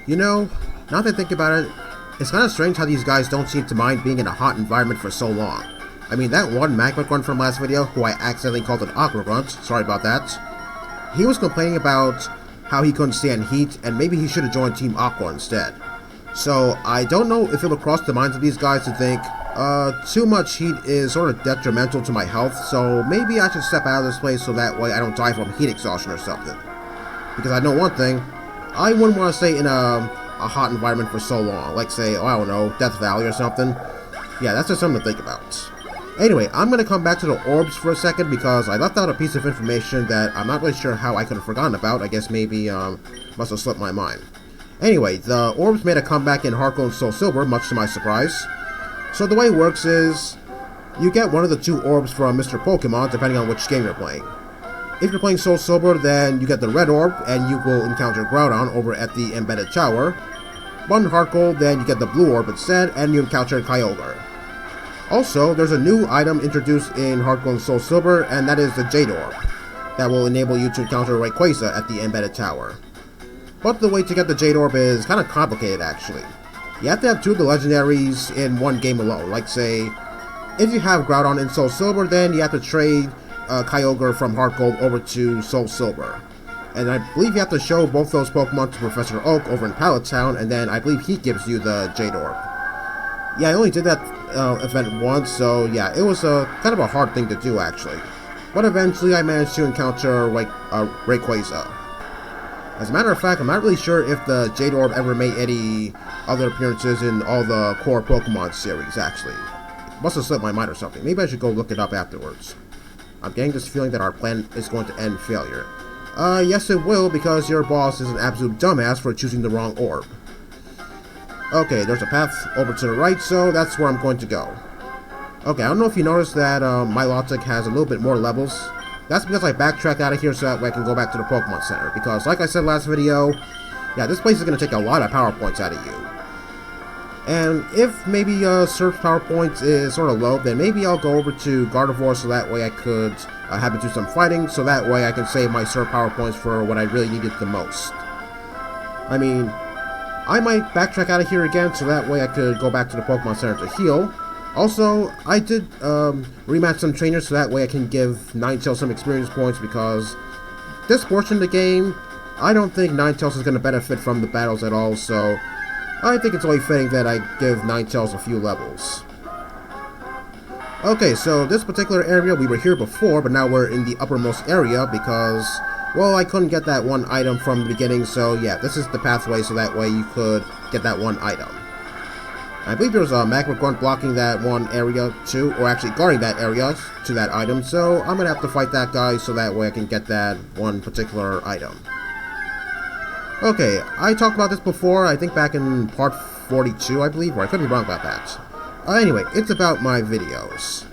You know, now that I think about it, it's kind of strange how these guys don't seem to mind being in a hot environment for so long. I mean, that one Magma Grunt from last video, who I accidentally called an Aqua Grunt, sorry about that, he was complaining about how he couldn't stand heat, and maybe he should have joined Team Aqua instead. So, I don't know if it'll cross the minds of these guys to think, too much heat is sort of detrimental to my health, so maybe I should step out of this place so that way I don't die from heat exhaustion or something. Because I know one thing, I wouldn't want to stay in a hot environment for so long, like say, oh, I don't know, Death Valley or something. Yeah, that's just something to think about. Anyway, I'm going to come back to the orbs for a second because I left out a piece of information that I'm not really sure how I could have forgotten about. I guess maybe must have slipped my mind. Anyway, the orbs made a comeback in Heart Gold and Soul Silver, much to my surprise. So the way it works is, you get one of the two orbs from Mr. Pokémon, depending on which game you're playing. If you're playing Soul Silver, then you get the red orb, and you will encounter Groudon over at the Embedded Tower. One Heart Gold, then you get the blue orb instead, and you encounter Kyogre. Also, there's a new item introduced in Heart Gold and Soul Silver, and that is the Jade Orb, that will enable you to encounter Rayquaza at the Embedded Tower. But the way to get the Jade Orb is kind of complicated, actually. You have to have two of the legendaries in one game alone. Like, say, if you have Groudon in Soul Silver, then you have to trade Kyogre from Heart Gold over to Soul Silver. And I believe you have to show both those Pokemon to Professor Oak over in Pallet Town, and then I believe he gives you the Jade Orb. Yeah, I only did that event once, so yeah, it was kind of a hard thing to do, actually. But eventually I managed to encounter Rayquaza. As a matter of fact, I'm not really sure if the Jade Orb ever made any other appearances in all the core Pokemon series, actually. Must have slipped my mind or something. Maybe I should go look it up afterwards. I'm getting this feeling that our plan is going to end failure. Yes it will, because your boss is an absolute dumbass for choosing the wrong orb. Okay, there's a path over to the right, so that's where I'm going to go. Okay, I don't know if you noticed that Milotic has a little bit more levels. That's because I backtracked out of here so that way I can go back to the Pokemon Center. Because, like I said last video, yeah, this place is going to take a lot of power points out of you. And if maybe Surf's power points is sort of low, then maybe I'll go over to Gardevoir so that way I could have it do some fighting, so that way I can save my Surf power points for what I really needed the most. I mean, I might backtrack out of here again so that way I could go back to the Pokemon Center to heal. Also, I did rematch some trainers so that way I can give Ninetales some experience points, because this portion of the game, I don't think Ninetales is going to benefit from the battles at all, so I think it's only fitting that I give Ninetales a few levels. Okay, so this particular area, we were here before, but now we're in the uppermost area because, well, I couldn't get that one item from the beginning, so yeah, this is the pathway so that way you could get that one item. I believe there's a Magma Grunt blocking that one area too, or actually guarding that area to that item, so I'm gonna have to fight that guy so that way I can get that one particular item. Okay, I talked about this before, I think back in part 42, I believe, or I could be wrong about that. Anyway, it's about my videos.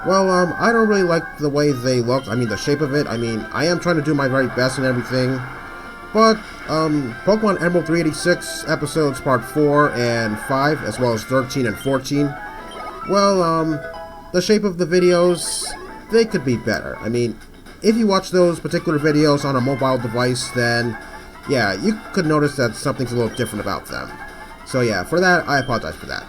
Well, I don't really like the way they look, I mean the shape of it, I mean, I am trying to do my very best and everything, but, Pokemon Emerald 386 episodes part 4 and 5, as well as 13 and 14, well, the shape of the videos, they could be better. I mean, if you watch those particular videos on a mobile device, then, yeah, you could notice that something's a little different about them. So yeah, for that, I apologize for that.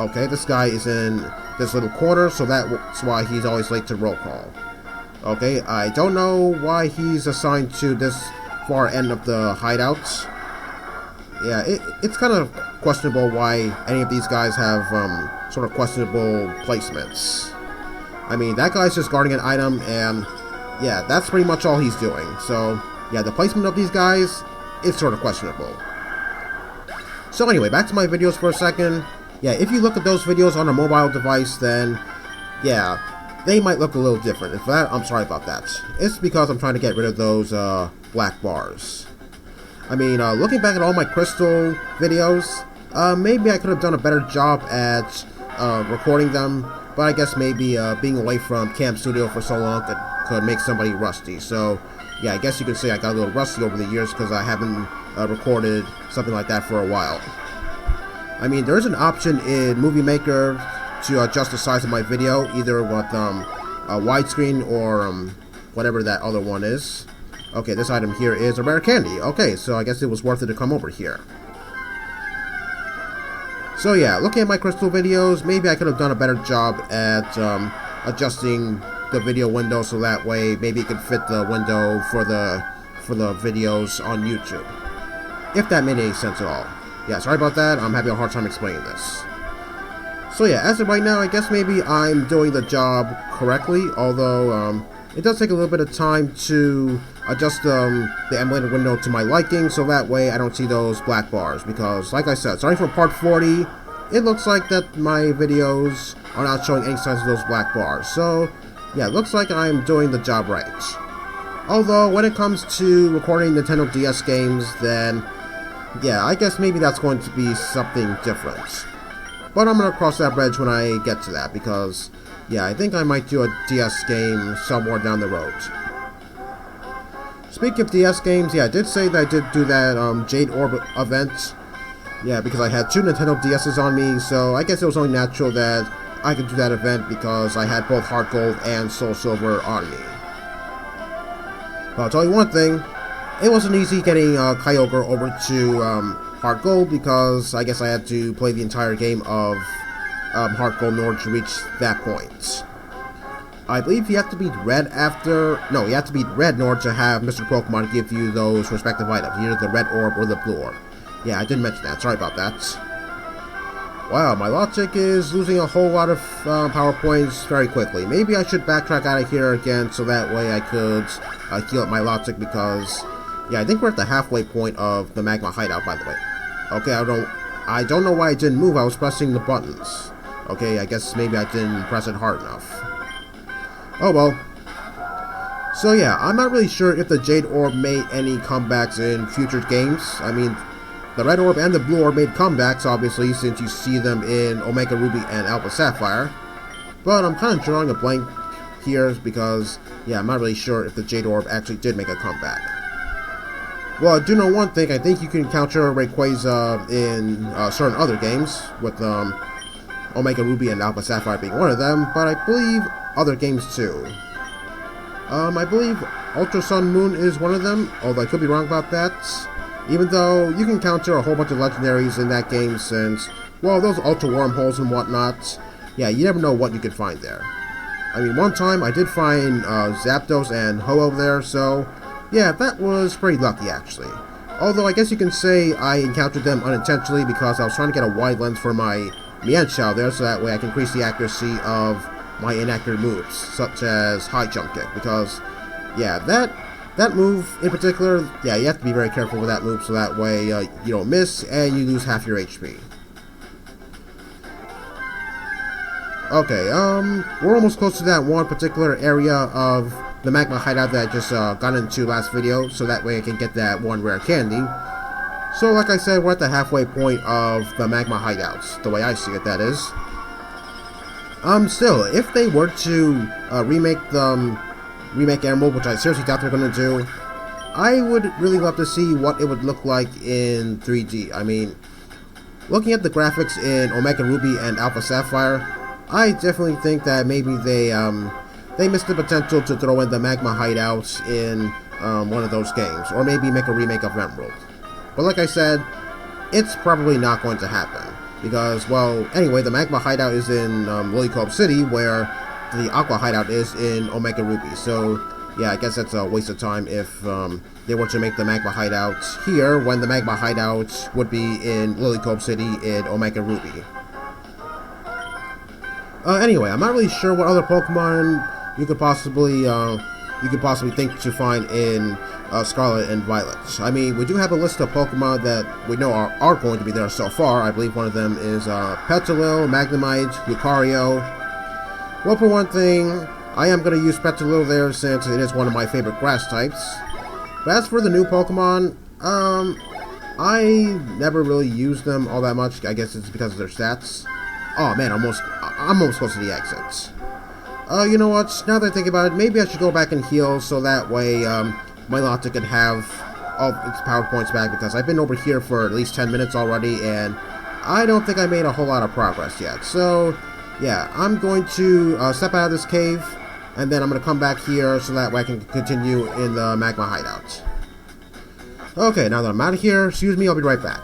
Okay, this guy is in this little corner, so that's why he's always late to roll call. Okay, I don't know why he's assigned to this far end of the hideouts. Yeah, it's kind of questionable why any of these guys have sort of questionable placements. I mean, that guy's just guarding an item, and yeah, that's pretty much all he's doing. So yeah, the placement of these guys is sort of questionable. So anyway, back to my videos for a second. Yeah, if you look at those videos on a mobile device, then yeah, they might look a little different. For that, I'm sorry about that. It's because I'm trying to get rid of those black bars. I mean, looking back at all my Crystal videos, maybe I could have done a better job at recording them, but I guess maybe being away from Camp Studio for so long could make somebody rusty. So yeah, I guess you could say I got a little rusty over the years because I haven't recorded something like that for a while. I mean, there's an option in Movie Maker to adjust the size of my video, either with a widescreen or whatever that other one is. Okay, this item here is a rare candy. Okay, so I guess it was worth it to come over here. So yeah, looking at my crystal videos, maybe I could have done a better job at adjusting the video window so that way maybe it could fit the window for the videos on YouTube. If that made any sense at all. Yeah, sorry about that. I'm having a hard time explaining this. So yeah, as of right now, I guess maybe I'm doing the job correctly, although it does take a little bit of time to adjust the emulator window to my liking, so that way I don't see those black bars, because like I said, starting from part 40, it looks like that my videos are not showing any signs of those black bars. So yeah, it looks like I'm doing the job right. Although, when it comes to recording Nintendo DS games, then yeah, I guess maybe that's going to be something different. But I'm going to cross that bridge when I get to that, because yeah, I think I might do a DS game somewhere down the road. Speaking of DS games, yeah, I did say that I did do that Jade Orb event. Yeah, because I had 2 Nintendo DS's on me, so I guess it was only natural that I could do that event because I had both Heart Gold and Soul Silver on me. But I'll tell you one thing, it wasn't easy getting Kyogre over to Heart Gold, because I guess I had to play the entire game of Heart Gold in order to reach that point. I believe you have to beat Red you have to beat Red in order to have Mr. Pokemon give you those respective items, either the Red Orb or the Blue Orb. Yeah, I didn't mention that, sorry about that. Wow, my logic is losing a whole lot of power points very quickly. Maybe I should backtrack out of here again so that way I could heal up my logic, because yeah, I think we're at the halfway point of the Magma hideout, by the way. Okay, I don't know why I didn't move, I was pressing the buttons. Okay, I guess maybe I didn't press it hard enough. Oh well. So yeah, I'm not really sure if the Jade Orb made any comebacks in future games. I mean, the Red Orb and the Blue Orb made comebacks, obviously, since you see them in Omega Ruby and Alpha Sapphire. But I'm kind of drawing a blank here because, yeah, I'm not really sure if the Jade Orb actually did make a comeback. Well, I do know one thing. I think you can encounter Rayquaza in certain other games, with Omega Ruby and Alpha Sapphire being one of them, but I believe other games too. I believe Ultra Sun Moon is one of them, although I could be wrong about that. Even though you can counter a whole bunch of legendaries in that game, since, well, those ultra wormholes and whatnot, yeah, you never know what you could find there. I mean, one time I did find Zapdos and Ho-Oh there, so yeah, that was pretty lucky actually. Although I guess you can say I encountered them unintentionally because I was trying to get a wide lens for my Mienshao there, so that way I can increase the accuracy of my inaccurate moves, such as High Jump Kick, because yeah, that move in particular, yeah, you have to be very careful with that move so that way you don't miss and you lose half your HP. Okay, we're almost close to that one particular area of the Magma hideout that I just got into last video, so that way I can get that one rare candy. So like I said, we're at the halfway point of the Magma hideouts, the way I see it, that is. Still, if they were to remake Emerald, which I seriously doubt they're going to do, I would really love to see what it would look like in 3D. I mean, looking at the graphics in Omega Ruby and Alpha Sapphire, I definitely think that maybe they missed the potential to throw in the Magma hideouts in one of those games, or maybe make a remake of Emerald. But like I said, it's probably not going to happen, because, well, anyway, the Magma hideout is in Lily Cove City, where the Aqua hideout is in Omega Ruby. So yeah, I guess that's a waste of time if they were to make the Magma hideout here, when the Magma hideout would be in Lily Cove City in Omega Ruby. Anyway, I'm not really sure what other Pokemon you could possibly think to find in Scarlet and Violet. I mean, we do have a list of Pokemon that we know are going to be there so far. I believe one of them is Petilil, Magnemite, Lucario. Well, for one thing, I am going to use Petilil there since it is one of my favorite grass types. But as for the new Pokemon, I never really use them all that much. I guess it's because of their stats. Oh man, I'm almost close to the exits. You know what? Now that I think about it, maybe I should go back and heal so that way my Lotta can have all its power points back, because I've been over here for at least 10 minutes already and I don't think I made a whole lot of progress yet. So yeah, I'm going to step out of this cave and then I'm going to come back here so that way I can continue in the magma hideout. Okay, now that I'm out of here, excuse me, I'll be right back.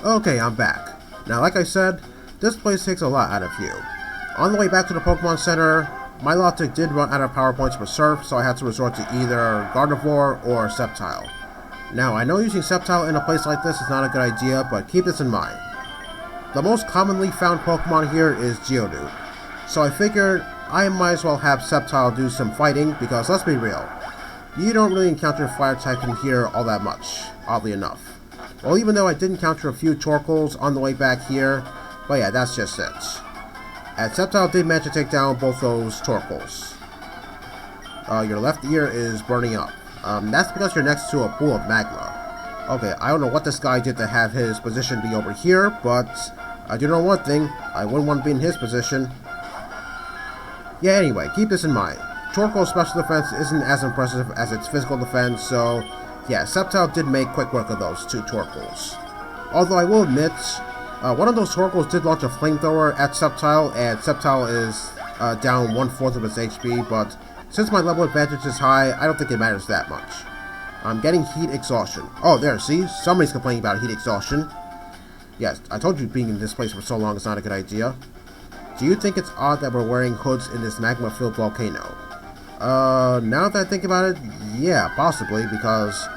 Okay, I'm back. Now, like I said, this place takes a lot out of you. On the way back to the Pokemon Center, my Loptic did run out of power points for Surf, so I had to resort to either Gardevoir or Sceptile. Now, I know using Sceptile in a place like this is not a good idea, but keep this in mind. The most commonly found Pokemon here is Geodude, so I figured I might as well have Sceptile do some fighting, because let's be real, you don't really encounter fire types in here all that much, oddly enough. Well, even though I did encounter a few Torkoals on the way back here, but yeah, that's just it. And Sceptile did manage to take down both those Torkoals. Your left ear is burning up. That's because you're next to a pool of magma. Okay, I don't know what this guy did to have his position be over here, but I do know one thing, I wouldn't want to be in his position. Yeah, anyway, keep this in mind. Torkoal's special defense isn't as impressive as its physical defense, so yeah, Sceptile did make quick work of those two Torkoals. Although I will admit, one of those Torkoals did launch a flamethrower at Sceptile, and Sceptile is down 1/4 of its HP, but since my level advantage is high, I don't think it matters that much. I'm getting heat exhaustion. Oh, there, see? Somebody's complaining about heat exhaustion. Yes, I told you being in this place for so long is not a good idea. Do you think it's odd that we're wearing hoods in this magma-filled volcano? Now that I think about it, yeah, possibly, because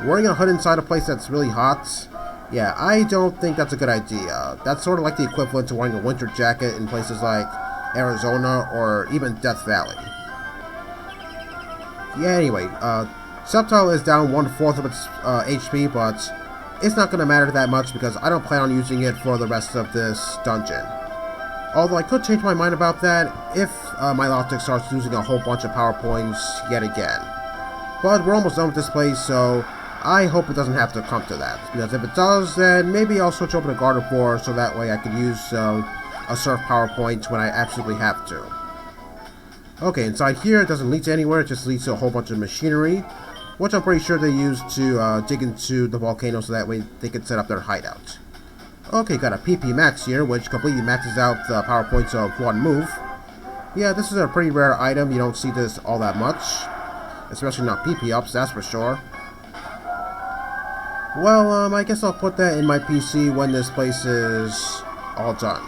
wearing a hood inside a place that's really hot, yeah, I don't think that's a good idea. That's sort of like the equivalent to wearing a winter jacket in places like Arizona or even Death Valley. Yeah, anyway, Sceptile is down 1/4 of its HP, but it's not going to matter that much because I don't plan on using it for the rest of this dungeon. Although I could change my mind about that if my Loptic starts losing a whole bunch of power points yet again. But we're almost done with this place, so I hope it doesn't have to come to that. Because if it does, then maybe I'll switch over to Gardevoir so that way I can use a Surf power point when I absolutely have to. Okay, inside here it doesn't lead to anywhere, it just leads to a whole bunch of machinery, which I'm pretty sure they use to dig into the volcano so that way they can set up their hideout. Okay, got a PP Max here, which completely maxes out the power points of one move. Yeah, this is a pretty rare item, you don't see this all that much. Especially not PP ups, that's for sure. Well, I guess I'll put that in my PC when this place is all done.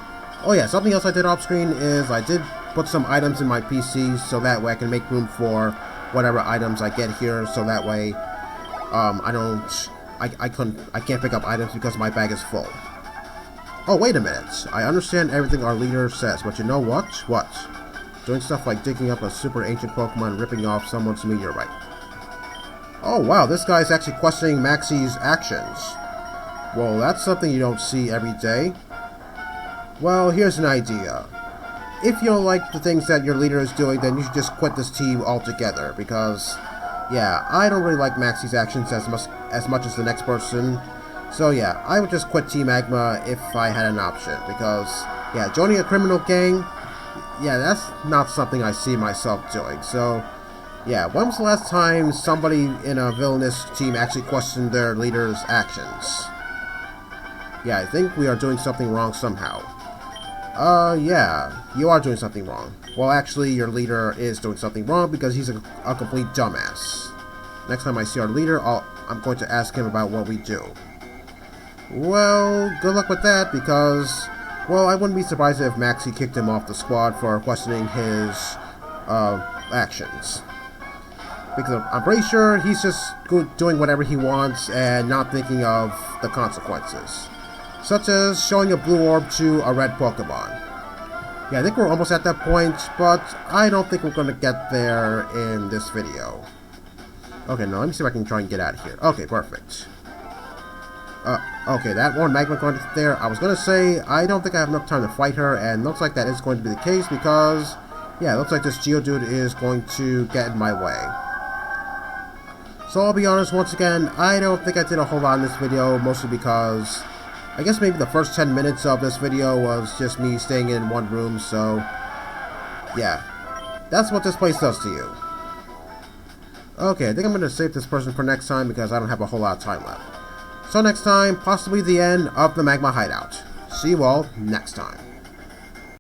Oh yeah, something else I did off screen is I did put some items in my PC so that way I can make room for whatever items I get here, so that way I can't pick up items because my bag is full. Oh, wait a minute. I understand everything our leader says, but you know what? What? Doing stuff like digging up a super ancient Pokemon and ripping off someone's meteorite. Oh wow, this guy's actually questioning Maxie's actions. Well, that's something you don't see every day. Well, here's an idea. If you don't like the things that your leader is doing, then you should just quit this team altogether, because, yeah, I don't really like Maxie's actions as much as the next person. So yeah, I would just quit Team Magma if I had an option, because, yeah, joining a criminal gang, yeah, that's not something I see myself doing. So, yeah, when was the last time somebody in a villainous team actually questioned their leader's actions? Yeah, I think we are doing something wrong somehow. Yeah, you are doing something wrong. Well, actually, your leader is doing something wrong because he's a complete dumbass. Next time I see our leader, I'm going to ask him about what we do. Well, good luck with that, because, well, I wouldn't be surprised if Maxie kicked him off the squad for questioning his, actions. Because I'm pretty sure he's just doing whatever he wants and not thinking of the consequences. Such as showing a blue orb to a red Pokemon. Yeah, I think we're almost at that point, but I don't think we're going to get there in this video. Okay, now let me see if I can try and get out of here. Okay, perfect. Okay, that one Magmas Grunts there. I was going to say, I don't think I have enough time to fight her, and looks like that is going to be the case because, yeah, it looks like this Geodude is going to get in my way. So I'll be honest, once again, I don't think I did a whole lot in this video, mostly because I guess maybe the first 10 minutes of this video was just me staying in one room, so yeah, that's what this place does to you. Okay, I think I'm going to save this person for next time because I don't have a whole lot of time left. So next time, possibly the end of the Magma Hideout. See you all next time.